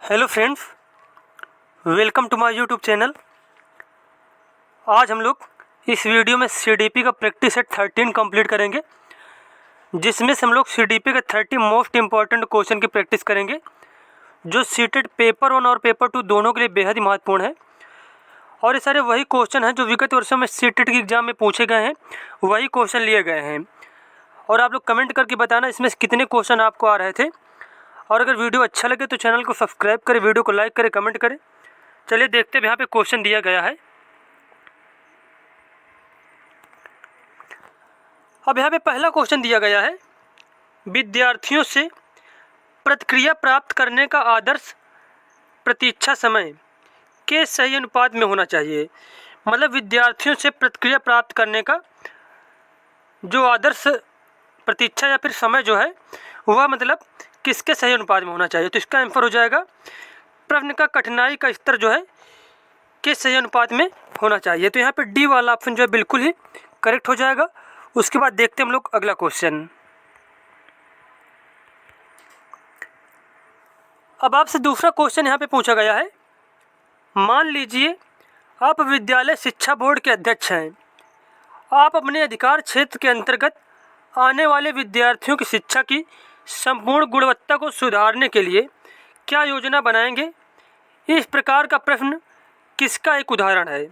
Hello friends, welcome to my YouTube channel. आज हम लोग इस वीडियो में सीडीपी का प्रैक्टिस सेट 13 कंप्लीट करेंगे, जिसमें से हम लोग सीडीपी के 30 मोस्ट इंपॉर्टेंट क्वेश्चन की प्रैक्टिस करेंगे, जो सीटेट पेपर 1 और पेपर 2 दोनों के लिए बेहद ही महत्वपूर्ण है। और ये सारे वही क्वेश्चन हैं जो विगत वर्षों में सीटेट की एग्ज़ाम में पूछे गए हैं, वही क्वेश्चन लिए गए हैं। और आप लोग कमेंट करके बताना इसमें से कितने क्वेश्चन आपको आ रहे थे। और अगर वीडियो अच्छा लगे तो चैनल को सब्सक्राइब करें, वीडियो को लाइक करें, कमेंट करें। चलिए देखते हैं यहाँ पे क्वेश्चन दिया गया है। अब यहाँ पे पहला क्वेश्चन दिया गया है, विद्यार्थियों से प्रतिक्रिया प्राप्त करने का आदर्श प्रतीक्षा समय के सही अनुपात में होना चाहिए। मतलब विद्यार्थियों से प्रतिक्रिया प्राप्त करने का जो आदर्श प्रतीक्षा या फिर समय जो है वह मतलब किसके सही अनुपात में होना चाहिए। तो इसका आंसर हो जाएगा प्रश्न का कठिनाई का स्तर जो है किस सही अनुपात में होना चाहिए। तो यहाँ पे डी वाला ऑप्शन जो है बिल्कुल ही करेक्ट हो जाएगा। उसके बाद देखते हैं हम लोग अगला क्वेश्चन। अब आपसे दूसरा क्वेश्चन यहाँ पे पूछा गया है, मान लीजिए आप विद्यालय शिक्षा बोर्ड के अध्यक्ष हैं। आप अपने अधिकार क्षेत्र के अंतर्गत आने वाले विद्यार्थियों की शिक्षा की संपूर्ण गुणवत्ता को सुधारने के लिए क्या योजना बनाएंगे। इस प्रकार का प्रश्न किसका एक उदाहरण है।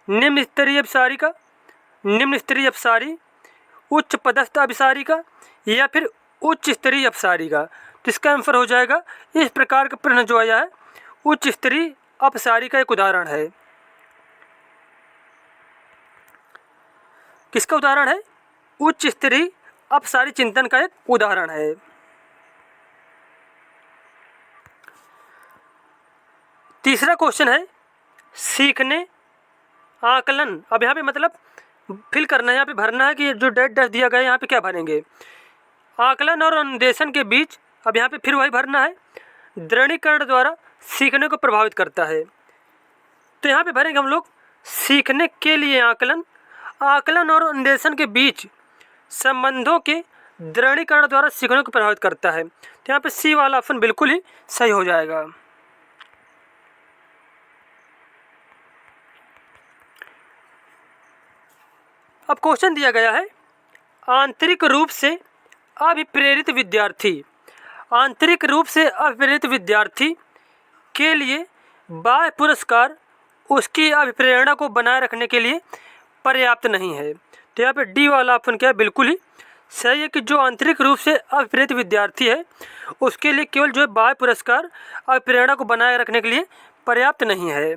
निम्न स्तरीय अभिसारी का, निम्न स्तरीय अभिसारी, उच्च पदस्थ अभिसारी का या फिर उच्च स्तरीय अभिसारी का। तो इसका आंसर हो जाएगा इस प्रकार का प्रश्न जो आया है उच्च स्तरीय अभिसारी का एक उदाहरण है। किसका उदाहरण है? उच्च स्तरीय अभिसारी चिंतन का एक उदाहरण है। तीसरा क्वेश्चन है, सीखने आकलन। अब यहाँ पे मतलब फिल करना है, यहाँ पे भरना है कि जो डेट डैश दिया गया है यहाँ पे क्या भरेंगे। आकलन और अनुदेशन के बीच अब यहाँ पे फिर वही भरना है, दृढ़ीकरण द्वारा सीखने को प्रभावित करता है। तो यहाँ पे भरेंगे हम लोग सीखने के लिए आकलन, आकलन और अनुदेशन के बीच संबंधों के दृढ़ीकरण द्वारा सीखने को प्रभावित करता है। तो यहाँ पे सी वाला ऑप्शन बिल्कुल ही सही हो जाएगा। अब क्वेश्चन दिया गया है, आंतरिक रूप से अभिप्रेरित विद्यार्थी। आंतरिक रूप से अभिप्रेरित विद्यार्थी के लिए बाह्य पुरस्कार उसकी अभिप्रेरणा को बनाए रखने के लिए पर्याप्त नहीं है। तो यहाँ पे डी वाला ऑप्शन क्या है, बिल्कुल ही सही है कि जो आंतरिक रूप से अभिप्रेरित विद्यार्थी है उसके लिए केवल जो है बाह्य पुरस्कार अभिप्रेरणा को बनाए रखने के लिए पर्याप्त नहीं है।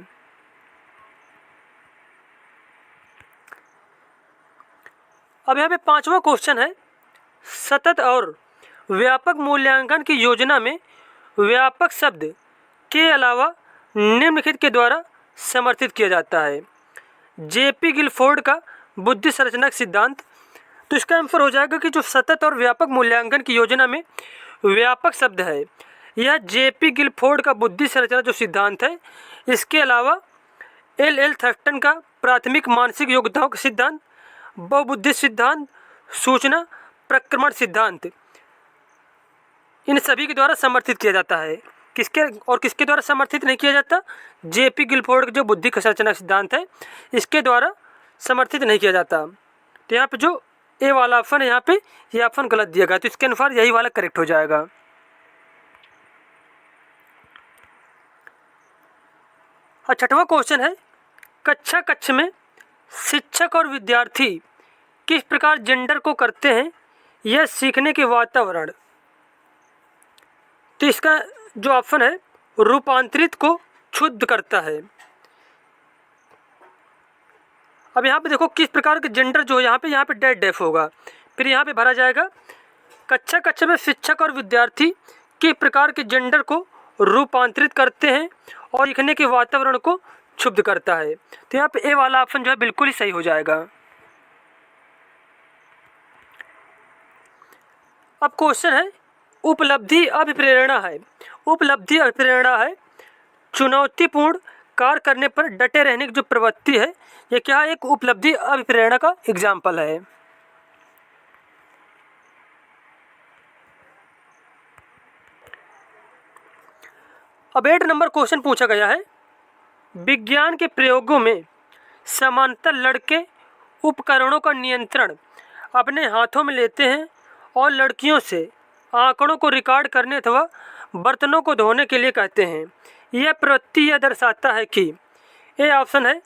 अब यहाँ पे पांचवा क्वेश्चन है, सतत और व्यापक मूल्यांकन की योजना में व्यापक शब्द के अलावा निम्नलिखित के द्वारा समर्थित किया जाता है। जेपी गिलफोर्ड का बुद्धि संरचना सिद्धांत। तो इसका आंसर हो जाएगा कि जो सतत और व्यापक मूल्यांकन की योजना में व्यापक शब्द है यह जेपी गिलफोर्ड का बुद्धि संरचना जो सिद्धांत है। इसके अलावा एल थर्स्टन का प्राथमिक मानसिक योग्यताओं का सिद्धांत, बहुबुद्धि सिद्धांत, सूचना प्रक्रमण सिद्धांत, इन सभी के द्वारा समर्थित किया जाता है। किसके द्वारा समर्थित नहीं किया जाता? जेपी गिलफोर्ड का जो बुद्धि संरचना सिद्धांत है इसके द्वारा समर्थित नहीं किया जाता। तो यहाँ पे जो ए वाला ऑप्शन है यहाँ पे ये ऑप्शन गलत दिया गया, तो इसके अनुसार यही वाला करेक्ट हो जाएगा। और छठवां क्वेश्चन है, कक्षा में शिक्षक और विद्यार्थी किस प्रकार जेंडर को करते हैं यह सीखने के वातावरण। तो इसका जो ऑप्शन है रूपांतरित को क्षुब्ध करता है। अब यहाँ पे देखो किस प्रकार के जेंडर जो है यहाँ पे डेड डेफ होगा, फिर यहाँ पे भरा जाएगा कक्षा में शिक्षक और विद्यार्थी किस प्रकार के जेंडर को रूपांतरित करते हैं और सीखने के वातावरण को क्षुब्ध करता है। तो यहाँ पे ए वाला ऑप्शन जो है बिल्कुल ही सही हो जाएगा। अब क्वेश्चन है, उपलब्धि अभिप्रेरणा है। उपलब्धि अभिप्रेरणा है चुनौतीपूर्ण कार्य करने पर डटे रहने की जो प्रवृत्ति है, ये क्या एक उपलब्धि अभिप्रेरणा का एग्जाम्पल है। अब 8 नंबर क्वेश्चन पूछा गया है, विज्ञान के प्रयोगों में समानांतर लड़के उपकरणों का नियंत्रण अपने हाथों में लेते हैं और लड़कियों से आंकड़ों को रिकॉर्ड करने अथवा बर्तनों को धोने के लिए कहते हैं। यह प्रवृत्ति यह दर्शाता है कि ए ऑप्शन है,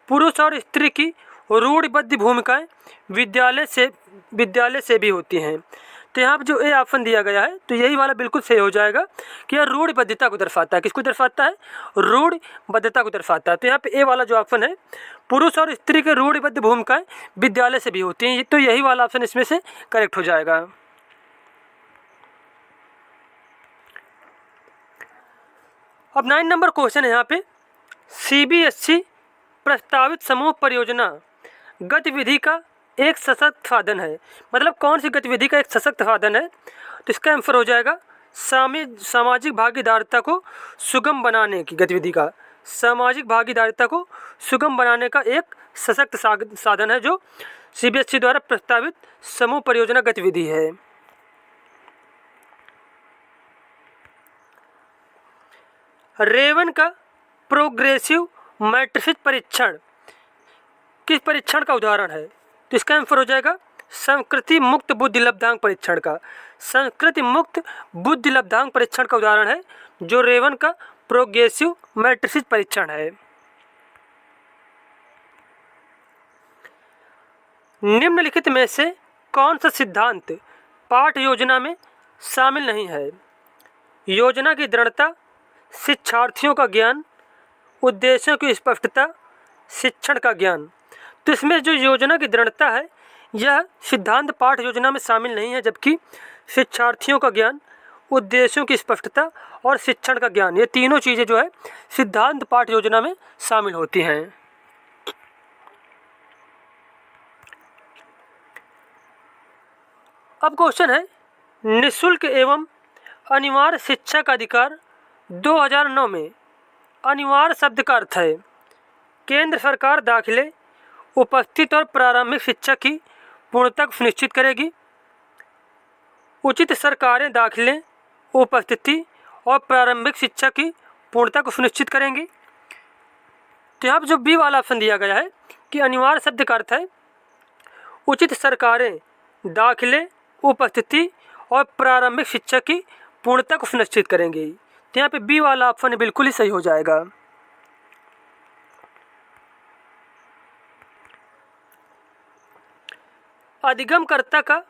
पुरुष और स्त्री की रूढ़िबद्ध भूमिकाएं विद्यालय से भी होती हैं। तो यहाँ पर जो ए ऑप्शन दिया गया है तो यही वाला बिल्कुल सही हो जाएगा कि यह रूढ़िबद्धता को दर्शाता है। किसको दर्शाता है? रूढ़िबद्धता को दर्शाता है। तो यहाँ पे ए वाला जो ऑप्शन है, पुरुष और स्त्री की रूढ़िबद्ध भूमिकाएं विद्यालय से भी होती हैं, तो यही वाला ऑप्शन इसमें से करेक्ट हो जाएगा। अब 9 नंबर क्वेश्चन है यहाँ पे, सीबीएसई प्रस्तावित समूह परियोजना गतिविधि का एक सशक्त साधन है। मतलब कौन सी गतिविधि का एक सशक्त साधन है? तो इसका आंसर हो जाएगा सामाजिक भागीदारिता को सुगम बनाने की गतिविधि का, सामाजिक भागीदारिता को सुगम बनाने का एक सशक्त साधन है जो सीबीएसई द्वारा प्रस्तावित समूह परियोजना गतिविधि है। रेवन का प्रोग्रेसिव मैट्रिक्स परीक्षण किस परीक्षण का उदाहरण है? तो इसका आंसर हो जाएगा संस्कृति मुक्त बुद्धि लब्धांक परीक्षण का। संस्कृति मुक्त बुद्धि लब्धांक परीक्षण का उदाहरण है जो रेवन का प्रोग्रेसिव मैट्रिक्स परीक्षण है। निम्नलिखित में से कौन सा सिद्धांत पाठ योजना में शामिल नहीं है? योजना की दृढ़ता, शिक्षार्थियों का ज्ञान, उद्देश्यों की स्पष्टता, शिक्षण का ज्ञान। तो इसमें जो योजना की दृढ़ता है यह सिद्धांत पाठ योजना में शामिल नहीं है, जबकि शिक्षार्थियों का ज्ञान, उद्देश्यों की स्पष्टता और शिक्षण का ज्ञान, ये तीनों चीज़ें जो है सिद्धांत पाठ योजना में शामिल होती हैं। अब क्वेश्चन है, निःशुल्क एवं अनिवार्य शिक्षा का अधिकार 2009 में अनिवार्य शब्द का अर्थ है केंद्र सरकार दाखिले, उपस्थित और प्रारंभिक शिक्षा की पूर्णता को सुनिश्चित करेगी। उचित सरकारें दाखिले, उपस्थिति और प्रारंभिक शिक्षा की पूर्णता को सुनिश्चित करेंगी। तो यहाँ पर जो बी वाला ऑप्शन दिया गया है कि अनिवार्य शब्द का अर्थ है उचित सरकारें दाखिले, उपस्थिति और प्रारंभिक शिक्षा की पूर्णता को सुनिश्चित करेंगी। तो यहाँ पे बी वाला ऑप्शन बिल्कुल ही सही हो जाएगा। अधिगमकर्ता का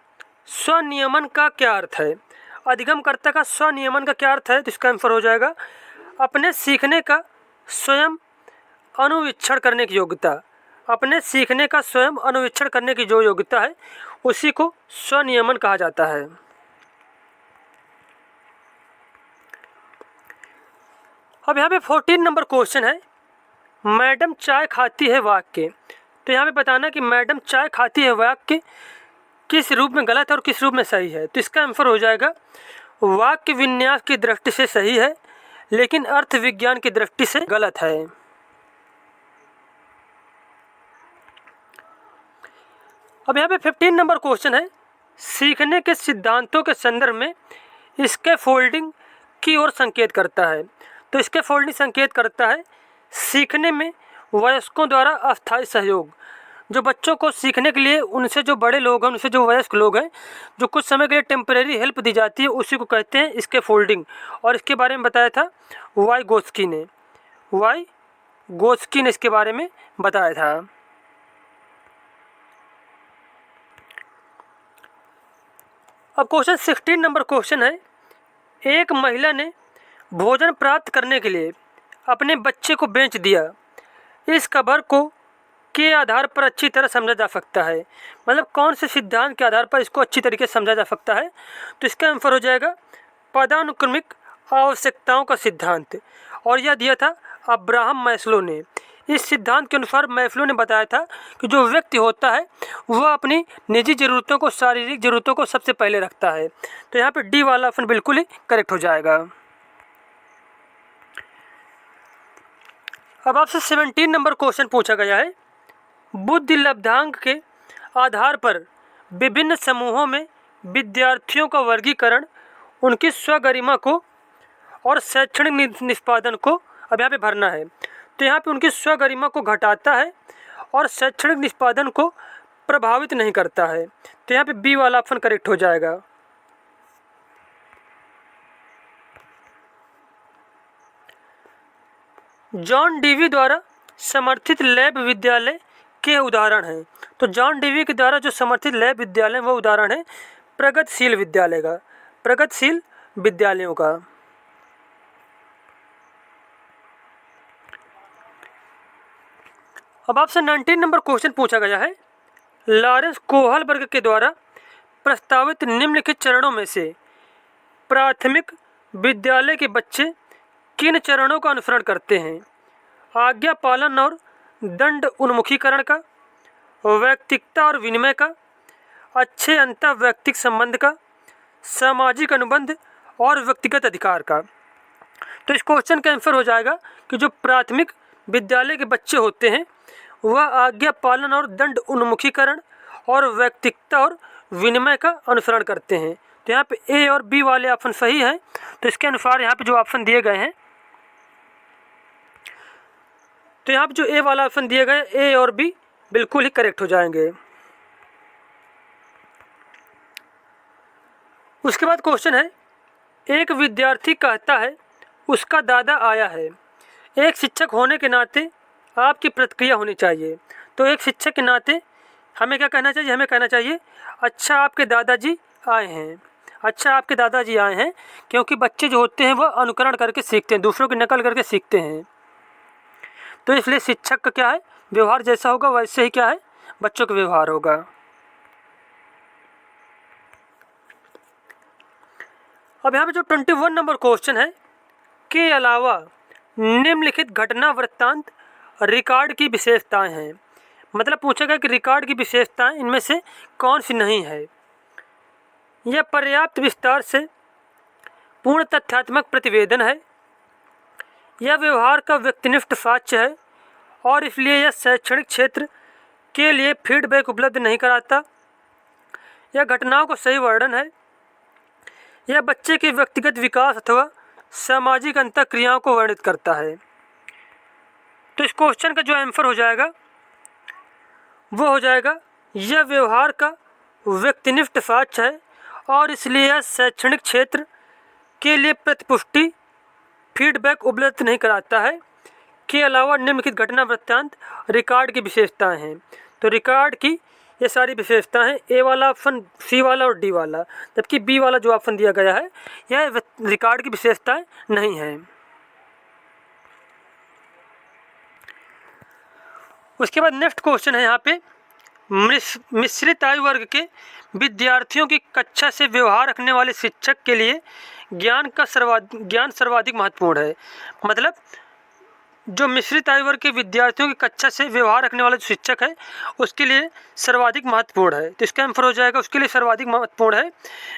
स्वनियमन का क्या अर्थ है? अधिगमकर्ता का स्वनियमन का क्या अर्थ है? तो इसका आंसर हो जाएगा अपने सीखने का स्वयं अनुवीक्षण करने की योग्यता। अपने सीखने का स्वयं अनुवीक्षण करने की जो योग्यता है उसी को स्वनियमन कहा जाता है। अब यहाँ पे 14 नंबर क्वेश्चन है, मैडम चाय खाती है वाक्य। तो यहाँ पे बताना कि मैडम चाय खाती है वाक्य किस रूप में गलत है और किस रूप में सही है। तो इसका आंसर हो जाएगा वाक्य विन्यास की दृष्टि से सही है लेकिन अर्थ विज्ञान की दृष्टि से गलत है। अब यहाँ पे 15 नंबर क्वेश्चन है, सीखने के सिद्धांतों के संदर्भ में स्कैफोल्डिंग की ओर संकेत करता है। तो स्कैफोल्डिंग संकेत करता है सीखने में वयस्कों द्वारा अस्थायी सहयोग। जो बच्चों को सीखने के लिए उनसे जो बड़े लोग हैं, उनसे जो वयस्क लोग हैं, जो कुछ समय के लिए टेम्परेरी हेल्प दी जाती है, उसी को कहते हैं स्कैफोल्डिंग। और इसके बारे में बताया था वाइगोत्स्की ने इसके बारे में बताया था। अब क्वेश्चन 16 नंबर क्वेश्चन है, एक महिला ने भोजन प्राप्त करने के लिए अपने बच्चे को बेच दिया। इस खबर को के आधार पर अच्छी तरह समझा जा सकता है। मतलब कौन से सिद्धांत के आधार पर इसको अच्छी तरीके से समझा जा सकता है? तो इसका आंसर हो जाएगा पदानुक्रमिक आवश्यकताओं का सिद्धांत। और यह दिया था अब्राहम मैस्लो ने। इस सिद्धांत के अनुसार मैस्लो ने बताया था कि जो व्यक्ति होता है वह अपनी निजी ज़रूरतों को, शारीरिक ज़रूरतों को सबसे पहले रखता है। तो यहाँ पर डी वाला ऑप्शन बिल्कुल ही करेक्ट हो जाएगा। अब आपसे 17 नंबर क्वेश्चन पूछा गया है, बुद्धि लब्धांक के आधार पर विभिन्न समूहों में विद्यार्थियों का वर्गीकरण उनकी स्वगरिमा को और शैक्षणिक निष्पादन को अब यहाँ पे भरना है। तो यहाँ पे उनकी स्वगरिमा को घटाता है और शैक्षणिक निष्पादन को प्रभावित नहीं करता है। तो यहाँ पे बी वाला ऑप्शन करेक्ट हो जाएगा। जॉन डीवी द्वारा समर्थित लैब विद्यालय के उदाहरण हैं। तो जॉन डीवी के द्वारा जो समर्थित लैब विद्यालय वो उदाहरण है प्रगतिशील विद्यालय का, प्रगतिशील विद्यालयों का। अब आपसे 19 नंबर क्वेश्चन पूछा गया है, लॉरेंस कोहलबर्ग के द्वारा प्रस्तावित निम्नलिखित चरणों में से प्राथमिक विद्यालय के बच्चे किन चरणों का अनुसरण करते हैं? आज्ञा पालन और दंड उन्मुखीकरण का, वैयक्तिकता और विनिमय का, अच्छे अंतर वैयक्तिक संबंध का, सामाजिक अनुबंध और व्यक्तिगत अधिकार का। तो इस क्वेश्चन का आंसर हो जाएगा कि जो प्राथमिक विद्यालय के बच्चे होते हैं वह आज्ञा पालन और दंड उन्मुखीकरण और वैयक्तिकता और विनिमय का अनुसरण करते हैं। तो यहाँ पे ए और बी वाले ऑप्शन सही हैं। तो इसके अनुसार यहाँ पे जो ऑप्शन दिए गए हैं, तो यहाँ पे जो ए वाला ऑप्शन दिए गए ए और बी बिल्कुल ही करेक्ट हो जाएंगे। उसके बाद क्वेश्चन है, एक विद्यार्थी कहता है उसका दादा आया है। एक शिक्षक होने के नाते आपकी प्रतिक्रिया होनी चाहिए। तो एक शिक्षक के नाते हमें क्या कहना चाहिए? हमें कहना चाहिए अच्छा आपके दादाजी आए हैं, अच्छा आपके दादाजी आए हैं, क्योंकि बच्चे जो होते हैं वह अनुकरण करके सीखते हैं, दूसरों की नकल करके सीखते हैं। तो इसलिए शिक्षक का क्या है, व्यवहार जैसा होगा वैसे ही क्या है, बच्चों का व्यवहार होगा। अब यहाँ पे जो 21 नंबर क्वेश्चन है, के अलावा निम्नलिखित घटना वृत्तांत रिकॉर्ड की विशेषताएं हैं। मतलब पूछेगा कि रिकॉर्ड की विशेषताएं इनमें से कौन सी नहीं है। यह पर्याप्त विस्तार से पूर्ण तथ्यात्मक प्रतिवेदन है, यह व्यवहार का व्यक्तिनिष्ठ साक्ष्य है और इसलिए यह शैक्षणिक क्षेत्र के लिए फीडबैक उपलब्ध नहीं कराता, यह घटनाओं का सही वर्णन है, यह बच्चे के व्यक्तिगत विकास अथवा सामाजिक अंतःक्रियाओं को वर्णित करता है। तो इस क्वेश्चन का जो आंसर हो जाएगा वो हो जाएगा यह व्यवहार का व्यक्तिनिष्ठ साक्ष्य है और इसलिए यह शैक्षणिक क्षेत्र के लिए प्रतिपुष्टि फीडबैक उपलब्ध नहीं कराता है। के अलावा निम्नलिखित घटना वृत्तांत रिकॉर्ड की विशेषताएं हैं। तो रिकॉर्ड की ये सारी विशेषताएं हैं, ए वाला ऑप्शन, सी वाला और डी वाला, जबकि बी वाला जो ऑप्शन दिया गया है यह रिकॉर्ड की विशेषताएं नहीं हैं। उसके बाद नेक्स्ट क्वेश्चन है यहाँ पे, मिश्रित आयु वर्ग के विद्यार्थियों की कक्षा से व्यवहार रखने वाले शिक्षक के लिए ज्ञान सर्वाधिक महत्वपूर्ण है। मतलब जो मिश्रित आयु वर्ग के विद्यार्थियों की कक्षा से व्यवहार रखने वाला जो शिक्षक है उसके लिए सर्वाधिक महत्वपूर्ण है। तो इसका आंसर हो जाएगा उसके लिए सर्वाधिक महत्वपूर्ण है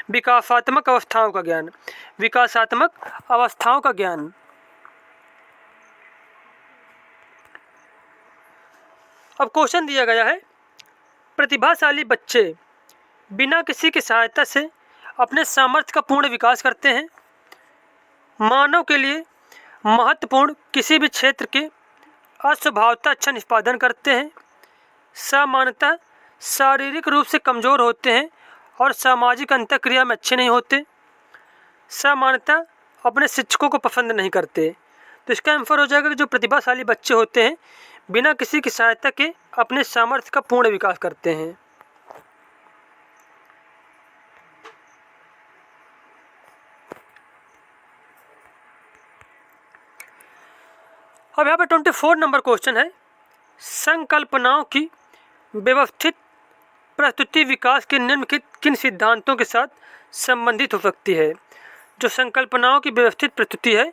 विकासात्मक अवस्थाओं का ज्ञान, विकासात्मक अवस्थाओं का ज्ञान। अब क्वेश्चन दिया गया है, प्रतिभाशाली बच्चे बिना किसी की सहायता से अपने सामर्थ्य का पूर्ण विकास करते हैं। मानव के लिए महत्वपूर्ण किसी भी क्षेत्र के अस्वभावतः अच्छा निष्पादन करते हैं। सामान्यतः शारीरिक रूप से कमज़ोर होते हैं और सामाजिक अंतःक्रिया में अच्छे नहीं होते। सामान्यतः अपने शिक्षकों को पसंद नहीं करते। तो इसका आंसर हो जाएगा कि जो प्रतिभाशाली बच्चे होते हैं बिना किसी की सहायता के अपने सामर्थ्य का पूर्ण विकास करते हैं। अब यहाँ पे 24 नंबर क्वेश्चन है, संकल्पनाओं की व्यवस्थित प्रस्तुति विकास के निम्नलिखित किन सिद्धांतों के साथ संबंधित हो सकती है? जो संकल्पनाओं की व्यवस्थित प्रस्तुति है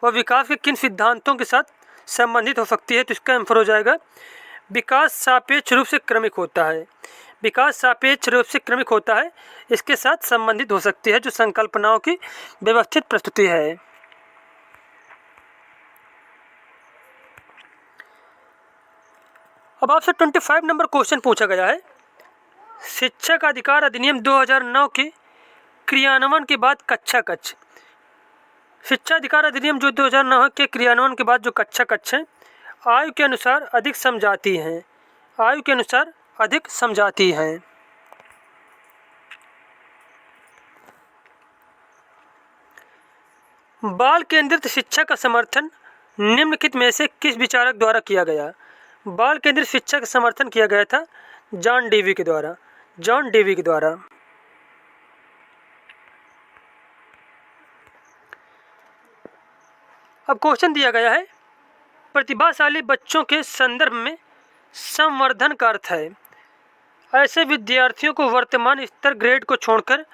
वह विकास के किन सिद्धांतों के साथ संबंधित हो सकती है? तो इसका आंसर हो जाएगा विकास सापेक्ष रूप से क्रमिक होता है। विकास सापेक्ष रूप से क्रमिक होता है, इसके साथ संबंधित हो सकती है जो संकल्पनाओं की व्यवस्थित प्रस्तुति है। अब आपसे 25 नंबर क्वेश्चन पूछा गया है, शिक्षक अधिकार अधिनियम 2009 के क्रियान्वयन के बाद कक्षा कक्ष शिक्षा अधिकार अधिनियम जो 2009 के क्रियान्वयन के बाद जो कक्षाएं आयु के अनुसार अधिक समझाती हैं, आयु के अनुसार अधिक समझाती हैं। बाल केंद्रित शिक्षा का समर्थन निम्नलिखित में से किस विचारक द्वारा किया गया? बाल केंद्रित शिक्षा का समर्थन किया गया था जॉन डेवी के द्वारा, जॉन डेवी के द्वारा। अब क्वेश्चन दिया गया है, प्रतिभाशाली बच्चों के संदर्भ में संवर्धन का अर्थ है ऐसे विद्यार्थियों को वर्तमान स्तर ग्रेड को छोड़कर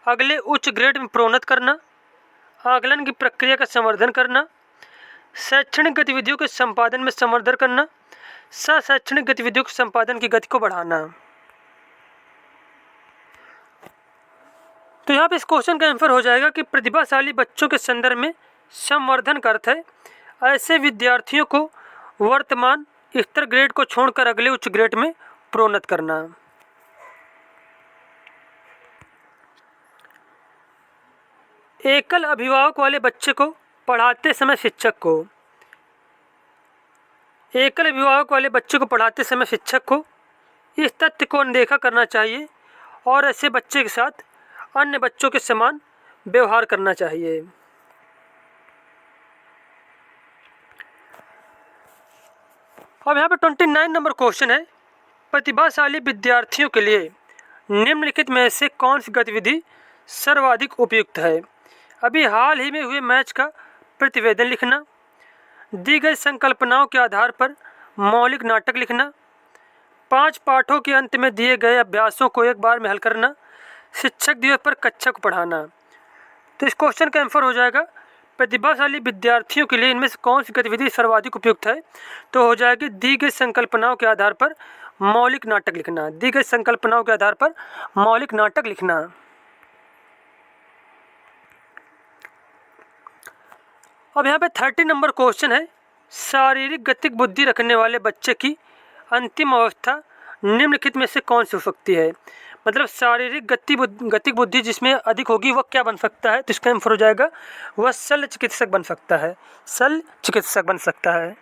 अगले उच्च ग्रेड में प्रोन्नत करना, आकलन की प्रक्रिया का संवर्धन करना, शैक्षणिक गतिविधियों के संपादन में संवर्धन करना, शैक्षणिक गतिविधियों के संपादन की गति को बढ़ाना। तो यहाँ पे इस क्वेश्चन का आंसर हो जाएगा कि प्रतिभाशाली बच्चों के संदर्भ में संवर्धन का अर्थ है ऐसे विद्यार्थियों को वर्तमान स्तर ग्रेड को छोड़कर अगले उच्च ग्रेड में प्रोन्नत करना। एकल अभिभावक वाले बच्चे को पढ़ाते समय शिक्षक को, एकल अभिभावक वाले बच्चे को पढ़ाते समय शिक्षक को इस तथ्य को अनदेखा करना चाहिए और ऐसे बच्चे के साथ अन्य बच्चों के समान व्यवहार करना चाहिए। अब यहाँ पे 29 नंबर क्वेश्चन है, प्रतिभाशाली विद्यार्थियों के लिए निम्नलिखित में से कौन सी गतिविधि सर्वाधिक उपयुक्त है? अभी हाल ही में हुए मैच का प्रतिवेदन लिखना, दी गई संकल्पनाओं के आधार पर मौलिक नाटक लिखना, 5 पाठों के अंत में दिए गए अभ्यासों को एक बार में हल करना, शिक्षक दिवस पर कक्षा को पढ़ाना। तो इस क्वेश्चन का आंसर हो जाएगा प्रतिभाशाली विद्यार्थियों के लिए इनमें से कौन सी गतिविधि सर्वाधिक उपयुक्त है? तो हो जाएगी दी गई संकल्पनाओं के आधार पर मौलिक नाटक लिखना, दी गई संकल्पनाओं के आधार पर मौलिक नाटक लिखना। अब यहाँ पे 30 नंबर क्वेश्चन है, शारीरिक गतिक बुद्धि रखने वाले बच्चे की अंतिम अवस्था निम्नलिखित में से कौन सी हो सकती है? मतलब शारीरिक गतिक बुद्धि जिसमें अधिक होगी वह क्या बन सकता है? तो इसका आंसर हो जाएगा वह शल्य चिकित्सक बन सकता है, शल्य चिकित्सक बन सकता है।